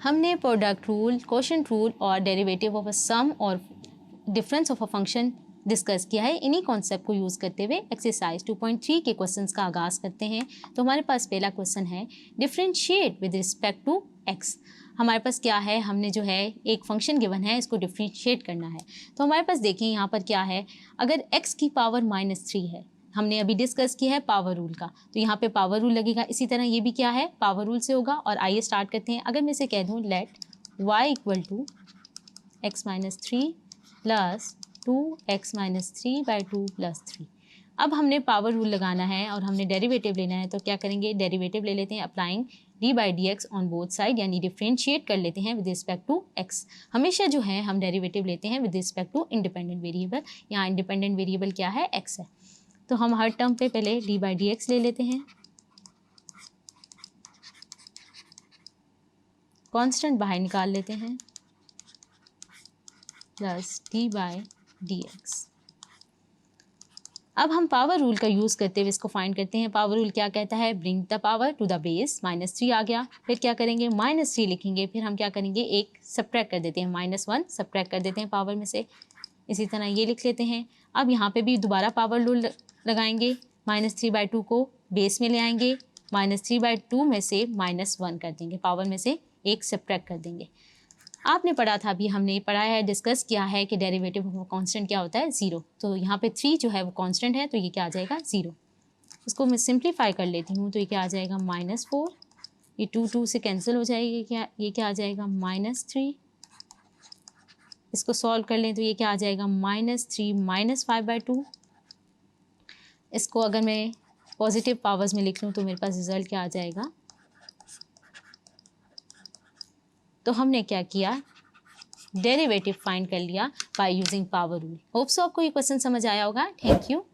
हमने product rule, quotient rule और derivative of a सम और difference of a function discuss किया है। इन्हीं कॉन्सेप्ट को यूज़ करते हुए एक्सरसाइज 2.3 के क्वेश्चंस का आगाज़ करते हैं। तो हमारे पास पहला क्वेश्चन है differentiate with respect to x. हमारे पास क्या है, हमने जो है एक फंक्शन गिवन है, इसको डिफरेंशिएट करना है। तो हमारे पास देखिए यहाँ पर क्या है, अगर x की पावर -3 है, हमने अभी डिस्कस किया है पावर रूल का, तो यहाँ पे पावर रूल लगेगा। इसी तरह ये भी क्या है, पावर रूल से होगा। और आइए स्टार्ट करते हैं। अगर मैं इसे कह दूँ let y equal to x - 3 plus 2x - 3/2 + 3। अब हमने पावर रूल लगाना है और हमने डेरिवेटिव लेना है, तो क्या करेंगे, डेरिवेटिव ले लेते हैं applying d/dx on both side, यानी डिफरेंशिएट कर लेते हैं विद रिस्पेक्ट टू x। हमेशा जो है हम डेरिवेटिव लेते हैं with respect to independent variable. यहाँ इंडिपेंडेंट वेरिएबल क्या है, x है। तो हम हर टर्म पे पहले d/dx ले लेते हैं, कांस्टेंट बाहर निकाल लेते हैं, प्लस d/dx। अब हम पावर रूल का यूज़ करते हुए इसको फाइंड करते हैं। पावर रूल क्या कहता है, bring the power to the base. -3 आ गया, फिर क्या करेंगे, -3 लिखेंगे, फिर हम क्या करेंगे, एक सब्ट्रैक्ट कर देते हैं, -1 सब्ट्रैक्ट कर देते हैं पावर में से। इसी तरह ये लिख लेते हैं। अब यहाँ पे भी दोबारा पावर रूल लगाएंगे, -3/2 को बेस में ले आएंगे, -3/2 में से -1 कर देंगे, पावर में से एक सब्ट्रैक्ट कर देंगे। आपने पढ़ा था, अभी हमने पढ़ा है, डिस्कस किया है कि डेरिवेटिव ऑफ कांस्टेंट क्या होता है, 0। तो यहाँ पे 3 जो है वो कांस्टेंट है, तो ये क्या आ जाएगा, 0। इसको मैं सिंप्लीफाई कर लेती हूँ, तो ये क्या आ जाएगा, -4। ये 2 से कैंसिल हो जाएगी, क्या ये क्या आ जाएगा, -3। इसको सॉल्व कर लें तो ये क्या आ जाएगा, -3 - 5/2। इसको अगर मैं पॉजिटिव पावर्स में लिख लूँ तो मेरे पास रिजल्ट क्या आ जाएगा। तो हमने क्या किया, डेरिवेटिव फाइंड कर लिया by using power rule. Hope so आपको ये क्वेश्चन समझ आया होगा। Thank you.